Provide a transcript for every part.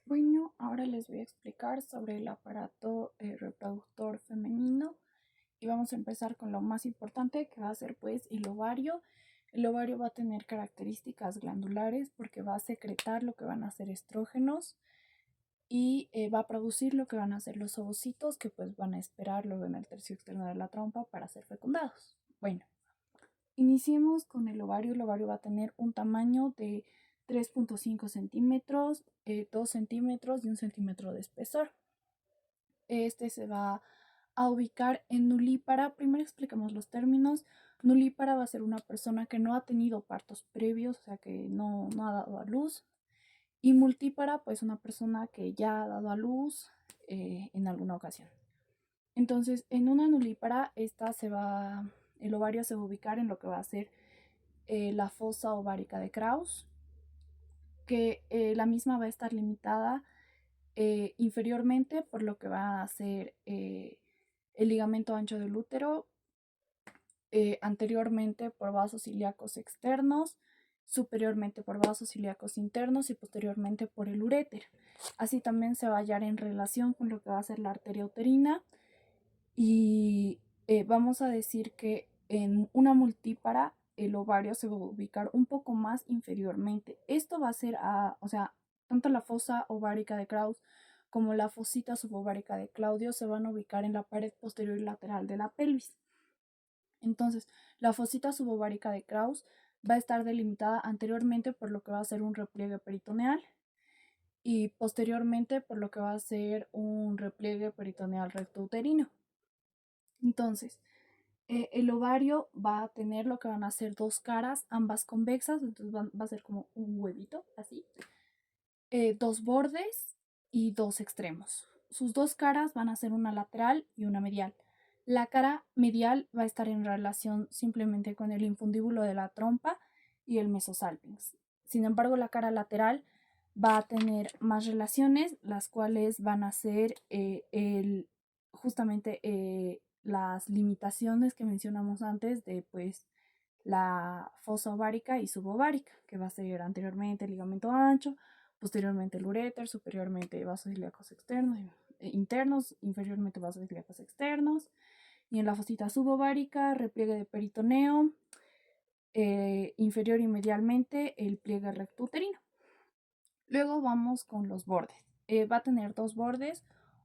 Bueno, ahora les voy a explicar sobre el aparato reproductor femenino y vamos a empezar con lo más importante que va a ser pues el ovario. El ovario va a tener características glandulares porque va a secretar lo que van a ser estrógenos y va a producir lo que van a ser los ovocitos que pues van a esperar luego en el tercio externo de la trompa para ser fecundados. Bueno, iniciemos con el ovario. El ovario va a tener un tamaño de 3.5 centímetros, 2 centímetros y 1 centímetro de espesor. Este se va a ubicar en nulípara. Primero explicamos los términos. Nulípara va a ser una persona que no ha tenido partos previos, o sea que no ha dado a luz. Y multípara, pues una persona que ya ha dado a luz en alguna ocasión. Entonces, en una nulípara, el ovario se va a ubicar en lo que va a ser la fosa ovárica de Krauss, que la misma va a estar limitada inferiormente por lo que va a ser el ligamento ancho del útero, anteriormente por vasos ilíacos externos, superiormente por vasos ilíacos internos y posteriormente por el uréter. Así también se va a hallar en relación con lo que va a ser la arteria uterina y vamos a decir que en una multípara el ovario se va a ubicar un poco más inferiormente. Esto va a ser, o sea, tanto la fosa ovárica de Krauss como la fosita subovárica de Claudio se van a ubicar en la pared posterior y lateral de la pelvis. Entonces, la fosita subovárica de Krauss va a estar delimitada anteriormente por lo que va a ser un repliegue peritoneal y posteriormente por lo que va a ser un repliegue peritoneal rectouterino. Entonces, el ovario va a tener lo que van a ser dos caras, ambas convexas, entonces va a ser como un huevito, así. Dos bordes y dos extremos. Sus dos caras van a ser una lateral y una medial. La cara medial va a estar en relación simplemente con el infundíbulo de la trompa y el mesosalpinx. Sin embargo, la cara lateral va a tener más relaciones, las cuales van a ser justamente las limitaciones que mencionamos antes de pues la fosa ovárica y subovárica, que va a ser anteriormente el ligamento ancho, posteriormente el uréter, superiormente vasos ilíacos externos, internos, inferiormente vasos ilíacos externos, y en la fosita subovárica, repliegue de peritoneo, inferior y medialmente el pliegue rectouterino. Luego vamos con los bordes. Va a tener dos bordes,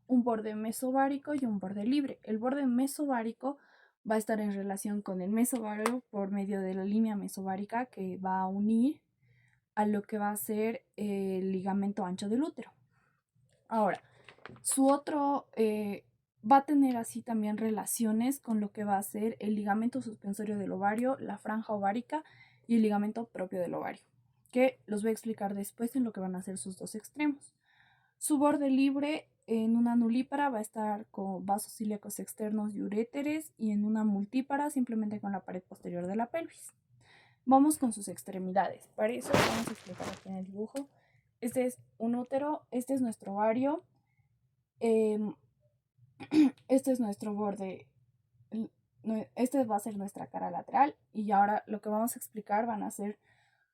un borde mesovárico y un borde libre. El borde mesovárico va a estar en relación con el mesovario por medio de la línea mesovárica que va a unir a lo que va a ser el ligamento ancho del útero. Ahora, su otro va a tener así también relaciones con lo que va a ser el ligamento suspensorio del ovario, la franja ovárica y el ligamento propio del ovario, que los voy a explicar después en lo que van a ser sus dos extremos. Su borde libre en una nulípara va a estar con vasos ilíacos externos y uréteres, y en una multípara simplemente con la pared posterior de la pelvis. Vamos con sus extremidades. Para eso vamos a explicar aquí en el dibujo. Este es un útero, este es nuestro ovario, eh, este es nuestro borde, este va a ser nuestra cara lateral, y ahora lo que vamos a explicar van a ser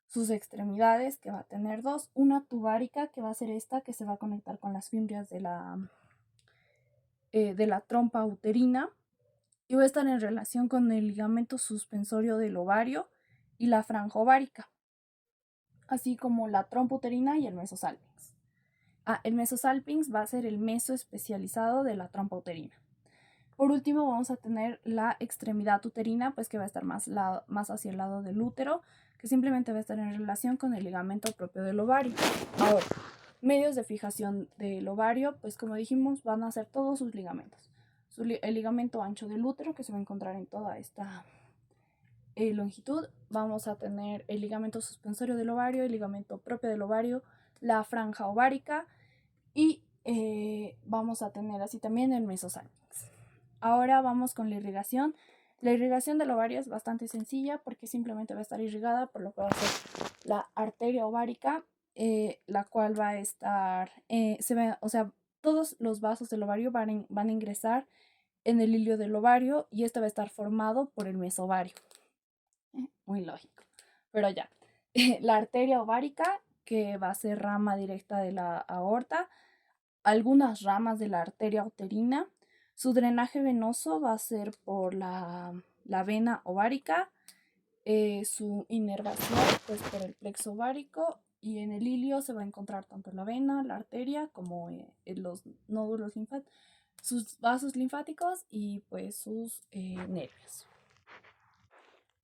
sus extremidades, que va a tener dos, una tubárica, que va a ser esta, que se va a conectar con las fimbrias de la trompa uterina, y va a estar en relación con el ligamento suspensorio del ovario y la franja ovárica, así como la trompa uterina y el mesosalpinx. El mesosalpinx va a ser el meso especializado de la trompa uterina. Por último, vamos a tener la extremidad uterina, pues que va a estar más hacia el lado del útero, que simplemente va a estar en relación con el ligamento propio del ovario. Ahora, medios de fijación del ovario, pues como dijimos, van a ser todos sus ligamentos. El ligamento ancho del útero, que se va a encontrar en toda esta longitud. Vamos a tener el ligamento suspensorio del ovario, el ligamento propio del ovario, la franja ovárica y vamos a tener así también el mesosalpinx. Ahora vamos con la irrigación. La irrigación del ovario es bastante sencilla porque simplemente va a estar irrigada por lo que va a ser la arteria ovárica, la cual va a estar, o sea, todos los vasos del ovario van a ingresar en el hilio del ovario, y este va a estar formado por el mesovario. Muy lógico, pero ya. La arteria ovárica, que va a ser rama directa de la aorta, algunas ramas de la arteria uterina. Su drenaje venoso va a ser por la vena ovárica, su inervación pues por el plexo ovárico, y en el ilio se va a encontrar tanto la vena, la arteria, como los nódulos linfáticos, sus vasos linfáticos y pues sus nervios.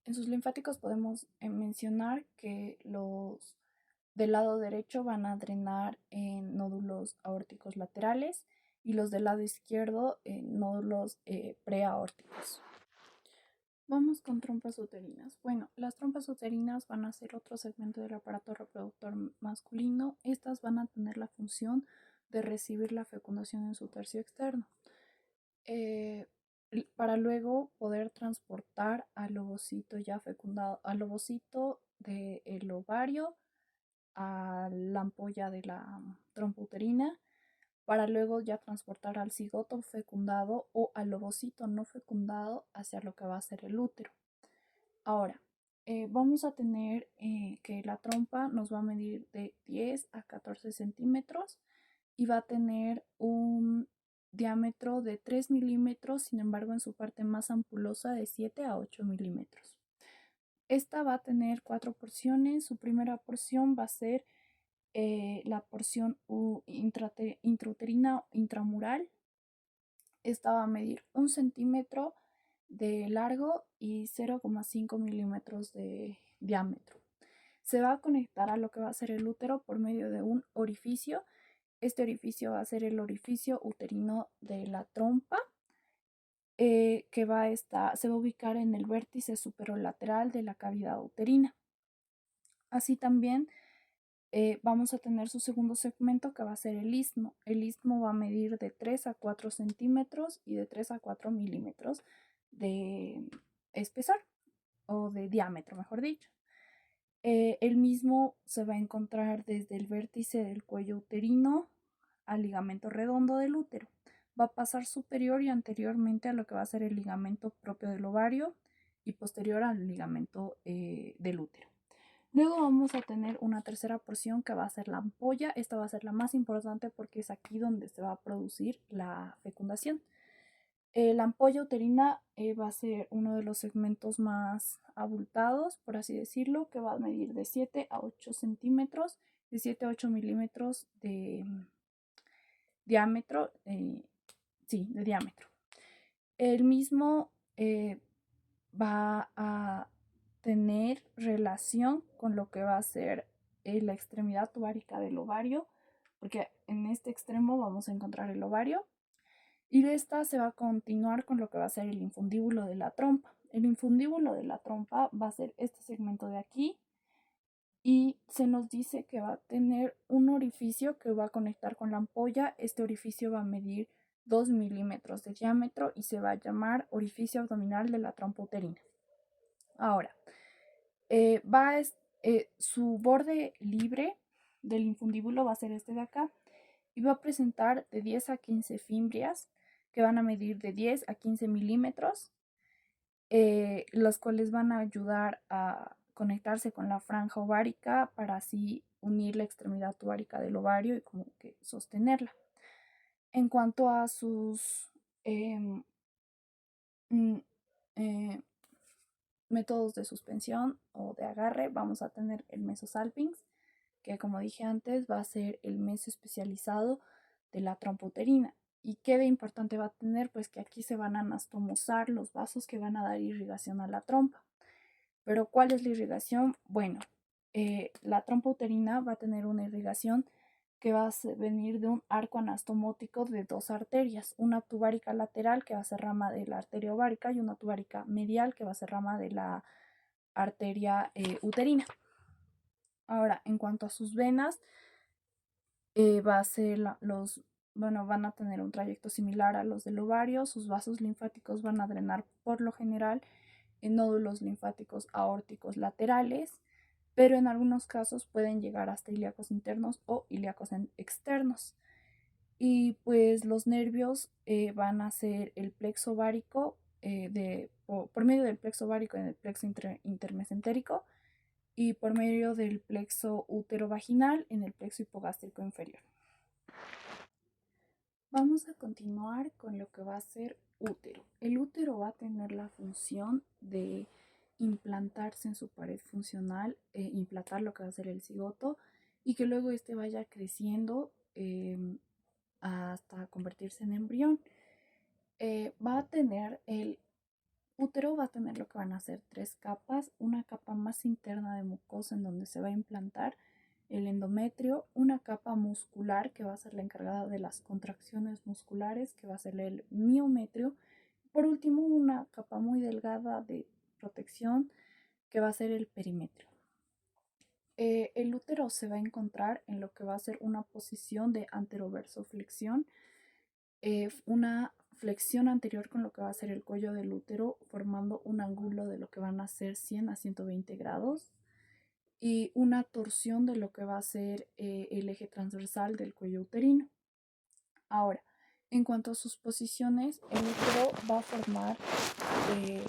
En sus linfáticos podemos mencionar que los del lado derecho van a drenar en nódulos aórticos laterales y los del lado izquierdo en nódulos preaórticos. Vamos con trompas uterinas. Bueno, las trompas uterinas van a ser otro segmento del aparato reproductor masculino. Estas van a tener la función de recibir la fecundación en su tercio externo, para luego poder transportar al ovocito ya fecundado, al ovocito del ovario, a la ampolla de la trompa uterina, para luego ya transportar al cigoto fecundado o al ovocito no fecundado hacia lo que va a ser el útero. Ahora, vamos a tener que la trompa nos va a medir de 10 a 14 centímetros y va a tener un diámetro de 3 milímetros, sin embargo en su parte más ampulosa de 7 a 8 milímetros. Esta va a tener 4 porciones. Su primera porción va a ser la porción intrauterina intramural. Esta va a medir 1 centímetro de largo y 0,5 milímetros de diámetro. Se va a conectar a lo que va a ser el útero por medio de un orificio. Este orificio va a ser el orificio uterino de la trompa, que se va a ubicar en el vértice superolateral de la cavidad uterina. Así también vamos a tener su segundo segmento, que va a ser el istmo. El istmo va a medir de 3 a 4 centímetros y de 3 a 4 milímetros de espesor, o de diámetro, mejor dicho. El mismo se va a encontrar desde el vértice del cuello uterino al ligamento redondo del útero. Va a pasar superior y anteriormente a lo que va a ser el ligamento propio del ovario y posterior al ligamento del útero. Luego vamos a tener una tercera porción que va a ser la ampolla. Esta va a ser la más importante porque es aquí donde se va a producir la fecundación. La ampolla uterina va a ser uno de los segmentos más abultados, por así decirlo, que va a medir de 7 a 8 centímetros, de 7 a 8 milímetros de diámetro. De diámetro. El mismo va a tener relación con lo que va a ser la extremidad ovárica del ovario, porque en este extremo vamos a encontrar el ovario, y de esta se va a continuar con lo que va a ser el infundíbulo de la trompa. El infundíbulo de la trompa va a ser este segmento de aquí, y se nos dice que va a tener un orificio que va a conectar con la ampolla. Este orificio va a medir 2 milímetros de diámetro y se va a llamar orificio abdominal de la trompa uterina. Ahora, su borde libre del infundíbulo va a ser este de acá y va a presentar de 10 a 15 fimbrias que van a medir de 10 a 15 milímetros, los cuales van a ayudar a conectarse con la franja ovárica para así unir la extremidad ovárica del ovario y como que sostenerla. En cuanto a sus métodos de suspensión o de agarre, vamos a tener el mesosalpinx, que como dije antes va a ser el meso especializado de la trompa uterina. ¿Y qué de importante va a tener? Pues que aquí se van a anastomosar los vasos que van a dar irrigación a la trompa. ¿Pero cuál es la irrigación? Bueno, la trompa uterina va a tener una irrigación que va a venir de un arco anastomótico de 2 arterias, una tubárica lateral que va a ser rama de la arteria ovárica y una tubárica medial que va a ser rama de la arteria uterina. Ahora, en cuanto a sus venas, va a ser van a tener un trayecto similar a los del ovario. Sus vasos linfáticos van a drenar por lo general en nódulos linfáticos aórticos laterales, pero en algunos casos pueden llegar hasta ilíacos internos o ilíacos externos. Y pues los nervios van a ser el plexo ovárico, por medio del plexo ovárico en el plexo intermesentérico, y por medio del plexo útero-vaginal en el plexo hipogástrico inferior. Vamos a continuar con lo que va a ser útero. El útero va a tener la función de implantarse en su pared funcional, implantar lo que va a ser el cigoto y que luego este vaya creciendo hasta convertirse en embrión. Va a tener el útero va a tener lo que van a ser 3 capas, una capa más interna de mucosa en donde se va a implantar el endometrio, una capa muscular que va a ser la encargada de las contracciones musculares, que va a ser el miometrio, por último una capa muy delgada de protección que va a ser el perimetrio. El útero se va a encontrar en lo que va a ser una posición de anteroversoflexión, una flexión anterior con lo que va a ser el cuello del útero, formando un ángulo de lo que van a ser 100 a 120 grados y una torsión de lo que va a ser el eje transversal del cuello uterino. Ahora, en cuanto a sus posiciones, el útero va a formar, eh,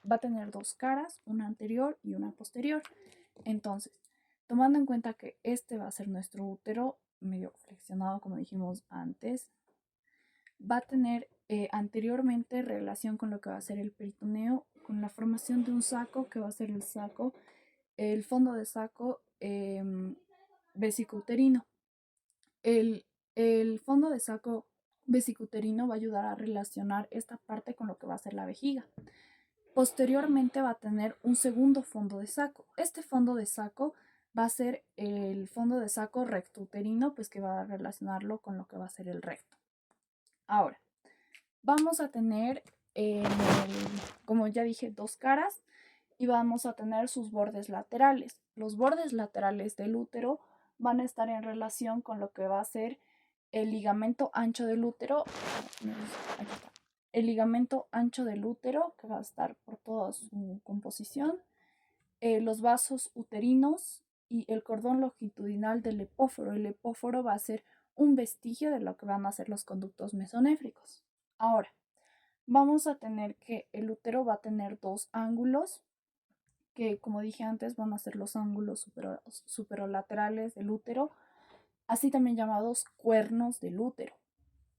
va a tener 2 caras, una anterior y una posterior. Entonces, tomando en cuenta que este va a ser nuestro útero medio flexionado, como dijimos antes, va a tener anteriormente relación con lo que va a ser el peritoneo, con la formación de un saco, que va a ser el saco, el fondo de saco vesicouterino. El fondo de saco vesicouterino va a ayudar a relacionar esta parte con lo que va a ser la vejiga. Posteriormente va a tener un segundo fondo de saco. Este fondo de saco va a ser el fondo de saco rectouterino, pues que va a relacionarlo con lo que va a ser el recto. Ahora, vamos a tener, como ya dije, 2 caras y vamos a tener sus bordes laterales. Los bordes laterales del útero van a estar en relación con lo que va a ser el ligamento ancho del útero. Aquí está. El ligamento ancho del útero, que va a estar por toda su composición, los vasos uterinos y el cordón longitudinal del epóforo. El epóforo va a ser un vestigio de lo que van a ser los conductos mesonéfricos. Ahora, vamos a tener que el útero va a tener 2 ángulos, que como dije antes van a ser los ángulos superolaterales del útero, así también llamados cuernos del útero.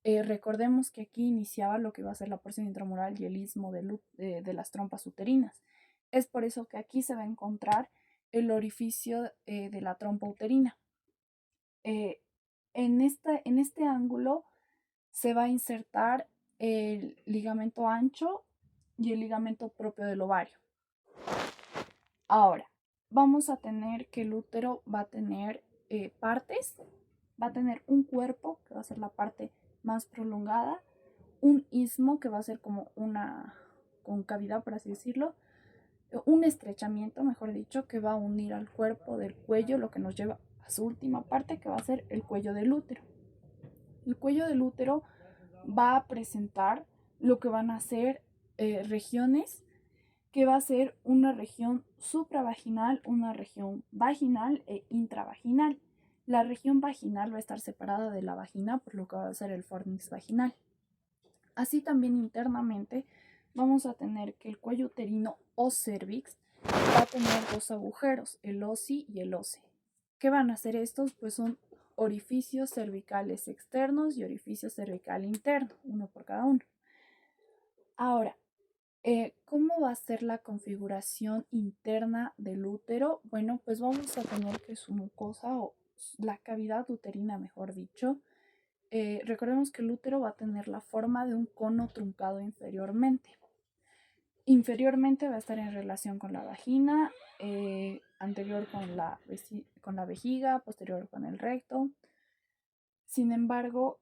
Recordemos que aquí iniciaba lo que va a ser la porción intramural y el istmo de las trompas uterinas. Es por eso que aquí se va a encontrar el orificio de la trompa uterina. En este ángulo se va a insertar el ligamento ancho y el ligamento propio del ovario. Ahora, vamos a tener que el útero va a tener partes, va a tener un cuerpo, que va a ser la parte más prolongada, un istmo, que va a ser como una concavidad, por así decirlo, un estrechamiento, mejor dicho, que va a unir al cuerpo del cuello, lo que nos lleva a su última parte, que va a ser el cuello del útero. El cuello del útero va a presentar lo que van a ser regiones, que va a ser una región supravaginal, una región vaginal e intravaginal. La región vaginal va a estar separada de la vagina, por lo que va a ser el fornix vaginal. Así también internamente vamos a tener que el cuello uterino o cervix va a tener 2 agujeros, el OSI y el OSE. ¿Qué van a hacer estos? Pues son orificios cervicales externos y orificio cervical interno, uno por cada uno. Ahora, ¿cómo va a ser la configuración interna del útero? Bueno, pues vamos a tener que su mucosa o la cavidad uterina, mejor dicho, recordemos que el útero va a tener la forma de un cono truncado inferiormente. Inferiormente va a estar en relación con la vagina, anterior con la vejiga, posterior con el recto. Sin embargo,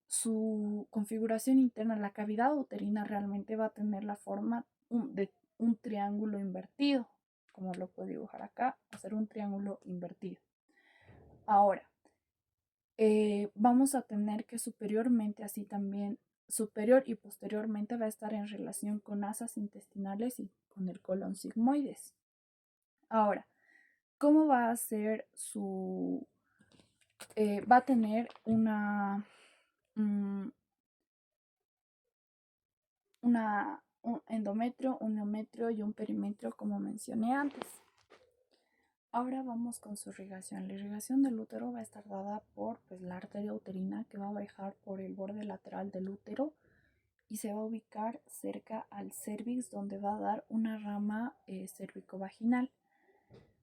su configuración interna, la cavidad uterina realmente va a tener la forma de un triángulo invertido, como lo puedo dibujar acá, va a ser un triángulo invertido. Ahora, vamos a tener que superiormente, así también superior y posteriormente va a estar en relación con asas intestinales y con el colon sigmoides. Ahora, ¿cómo va a ser su... va a tener un endometrio, un miometrio y un perimetrio, como mencioné antes. Ahora vamos con su irrigación. La irrigación del útero va a estar dada por la arteria uterina que va a bajar por el borde lateral del útero y se va a ubicar cerca al cervix donde va a dar una rama cérvico-vaginal.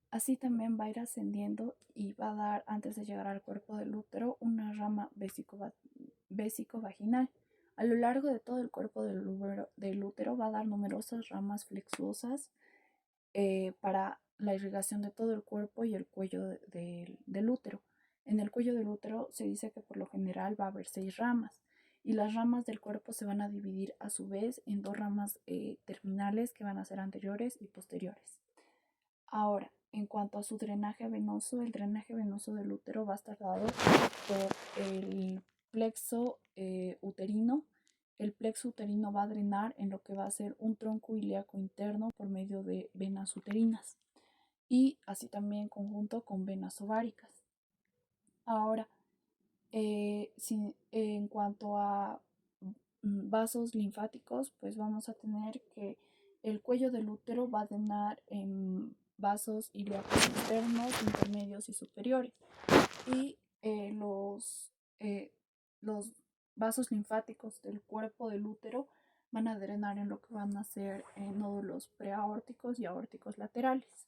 Así también va a ir ascendiendo y va a dar, antes de llegar al cuerpo del útero, una rama vésico-vaginal. A lo largo de todo el cuerpo del útero va a dar numerosas ramas flexuosas para la irrigación de todo el cuerpo y el cuello del útero. En el cuello del útero se dice que por lo general va a haber 6 ramas y las ramas del cuerpo se van a dividir a su vez en 2 ramas terminales que van a ser anteriores y posteriores. Ahora, en cuanto a su drenaje venoso, el drenaje venoso del útero va a estar dado por el plexo uterino. El plexo uterino va a drenar en lo que va a ser un tronco ilíaco interno por medio de venas uterinas y así también en conjunto con venas ováricas. Ahora, en cuanto a vasos linfáticos, pues vamos a tener que el cuello del útero va a drenar en vasos ilíacos internos, intermedios y superiores. Y eh, los vasos linfáticos del cuerpo del útero van a drenar en lo que van a ser nódulos preaórticos y aórticos laterales.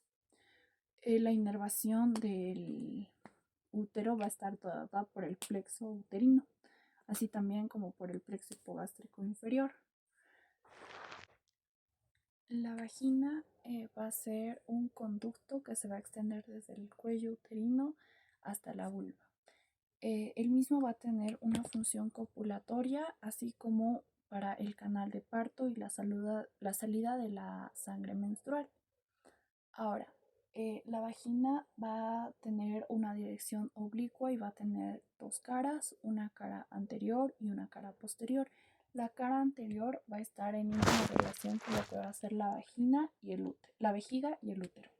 La inervación del útero va a estar dada por el plexo uterino, así también como por el plexo hipogástrico inferior. La vagina va a ser un conducto que se va a extender desde el cuello uterino hasta la vulva. El mismo va a tener una función copulatoria, así como para el canal de parto y la salida de la sangre menstrual. Ahora, la vagina va a tener una dirección oblicua y va a tener 2 caras, una cara anterior y una cara posterior. La cara anterior va a estar en íntima relación con lo que va a ser la vagina y el útero, la vejiga y el útero.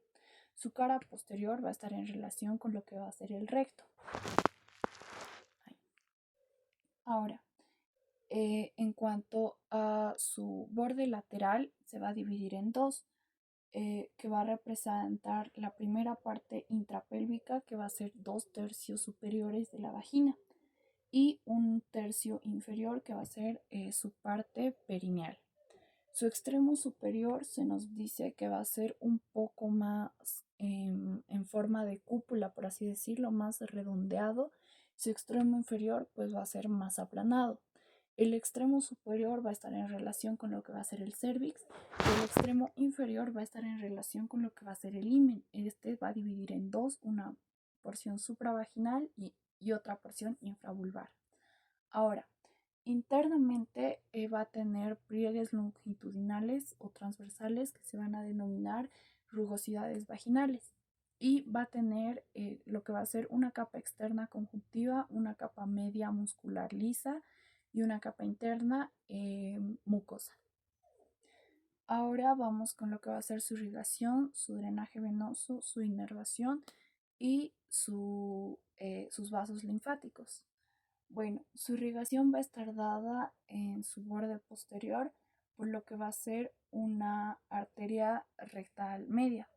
Su cara posterior va a estar en relación con lo que va a ser el recto. Ahora, en cuanto a su borde lateral, se va a dividir en dos, que va a representar la primera parte intrapélvica, que va a ser 2 tercios superiores de la vagina, y 1 tercio inferior, que va a ser su parte perineal. Su extremo superior se nos dice que va a ser un poco más en forma de cúpula, por así decirlo, más redondeado. Su extremo inferior pues va a ser más aplanado. El extremo superior va a estar en relación con lo que va a ser el cérvix y el extremo inferior va a estar en relación con lo que va a ser el himen. Este va a dividir en dos, una porción supravaginal y otra porción infravulvar. Ahora, internamente va a tener pliegues longitudinales o transversales que se van a denominar rugosidades vaginales y va a tener lo que va a ser una capa externa conjuntiva, una capa media muscular lisa y una capa interna mucosa. Ahora vamos con lo que va a ser su irrigación, su drenaje venoso, su inervación y sus vasos linfáticos. Bueno, su irrigación va a estar dada en su borde posterior por lo que va a ser una arteria rectal media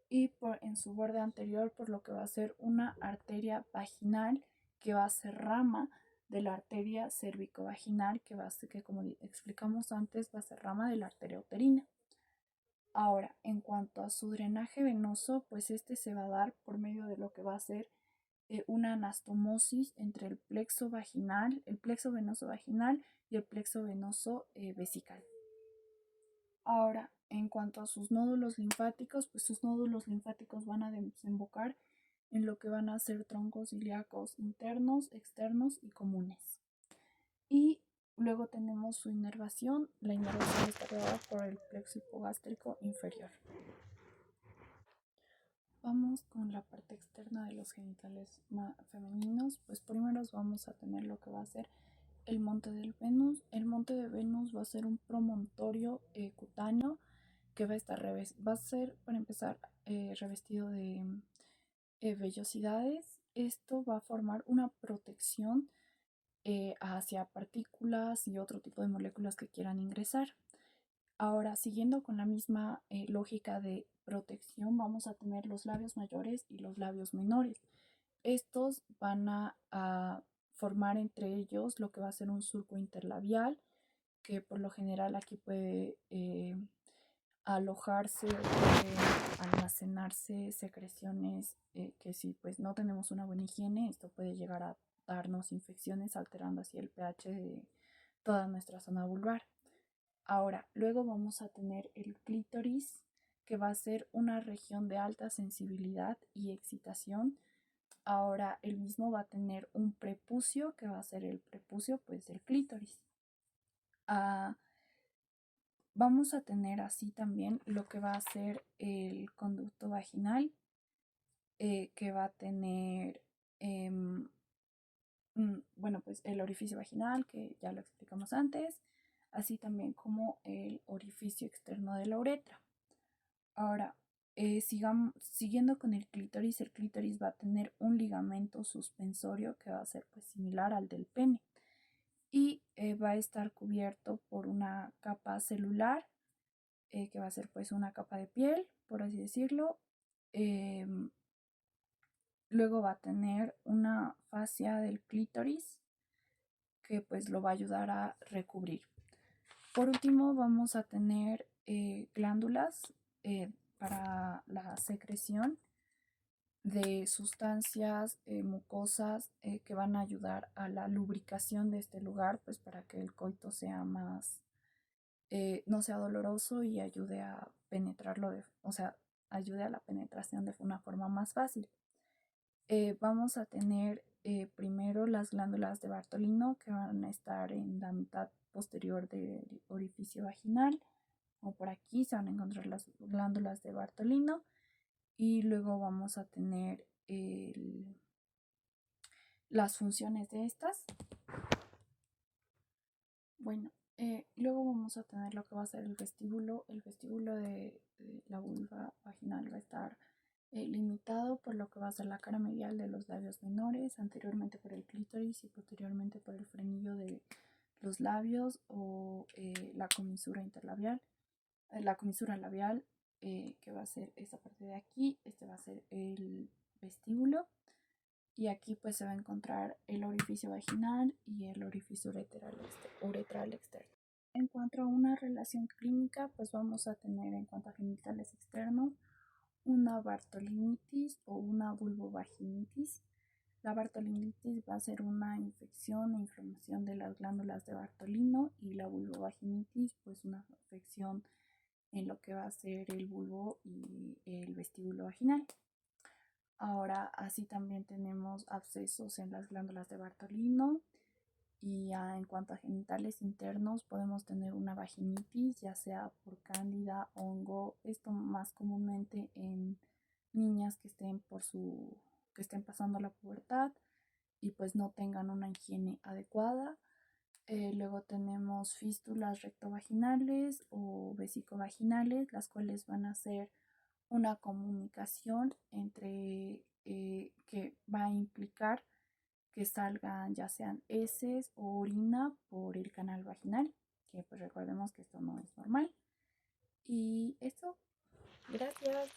y en su borde anterior por lo que va a ser una arteria vaginal que va a ser rama de la arteria cérvico-vaginal que como explicamos antes va a ser rama de la arteria uterina. Ahora, en cuanto a su drenaje venoso, pues este se va a dar por medio de lo que va a ser una anastomosis entre el plexo vaginal, el plexo venoso vaginal y el plexo venoso vesical. Ahora, en cuanto a sus nódulos linfáticos, pues sus nódulos linfáticos van a desembocar en lo que van a ser troncos ilíacos internos, externos y comunes. Y luego tenemos su inervación. La inervación está dada por el plexo hipogástrico inferior. Vamos con la parte externa de los genitales femeninos. Pues primero vamos a tener lo que va a ser el monte del Venus. El monte de Venus va a ser un promontorio cutáneo que va a ser, para empezar, revestido de vellosidades. Esto va a formar una protección hacia partículas y otro tipo de moléculas que quieran ingresar. Ahora, siguiendo con la misma lógica de protección, vamos a tener los labios mayores y los labios menores. Estos van a formar entre ellos lo que va a ser un surco interlabial, que por lo general aquí puede alojarse, puede almacenarse secreciones que si pues no tenemos una buena higiene, esto puede llegar a darnos infecciones, alterando así el pH de toda nuestra zona vulvar. Ahora, luego vamos a tener el clítoris, que va a ser una región de alta sensibilidad y excitación. Ahora, el mismo va a tener un prepucio, que va a ser el prepucio pues del clítoris. Ah, vamos a tener así también lo que va a ser el conducto vaginal, que va a tener, bueno, pues el orificio vaginal, que ya lo explicamos antes, así también como el orificio externo de la uretra. Ahora, siguiendo con el clítoris va a tener un ligamento suspensorio que va a ser pues similar al del pene y va a estar cubierto por una capa celular, que va a ser pues una capa de piel, por así decirlo. Em, Luego va a tener una fascia del clítoris que pues lo va a ayudar a recubrir. Por último, vamos a tener glándulas para la secreción de sustancias mucosas que van a ayudar a la lubricación de este lugar, pues para que el coito sea más, no sea doloroso y ayude a penetrarlo, o sea, ayude a la penetración de una forma más fácil. Vamos a tener primero las glándulas de Bartolino, que van a estar en la mitad posterior del orificio vaginal, o por aquí se van a encontrar las glándulas de Bartolino, y luego vamos a tener las funciones de estas. Bueno, luego vamos a tener lo que va a ser el vestíbulo. El vestíbulo de la vulva vaginal va a estar limitado por lo que va a ser la cara medial de los labios menores, anteriormente por el clítoris y posteriormente por el frenillo de los labios o la comisura interlabial, la comisura labial, que va a ser esta parte de aquí. Este va a ser el vestíbulo. Y aquí pues se va a encontrar el orificio vaginal y el orificio uretral externo. En cuanto a una relación clínica, pues vamos a tener en cuanto a genitales externos una bartolinitis o una vulvovaginitis. La bartolinitis va a ser una infección e inflamación de las glándulas de Bartolino, y la vulvovaginitis pues una infección en lo que va a ser el bulbo y el vestíbulo vaginal. Ahora, así también tenemos abscesos en las glándulas de Bartolino. Y en cuanto a genitales internos, podemos tener una vaginitis, ya sea por cándida, hongo, esto más comúnmente en niñas que estén pasando la pubertad y pues no tengan una higiene adecuada. Luego tenemos fístulas rectovaginales o vesicovaginales, las cuales van a ser una comunicación entre que va a implicar que salgan ya sean heces o orina por el canal vaginal, que pues recordemos que esto no es normal. Y eso, gracias.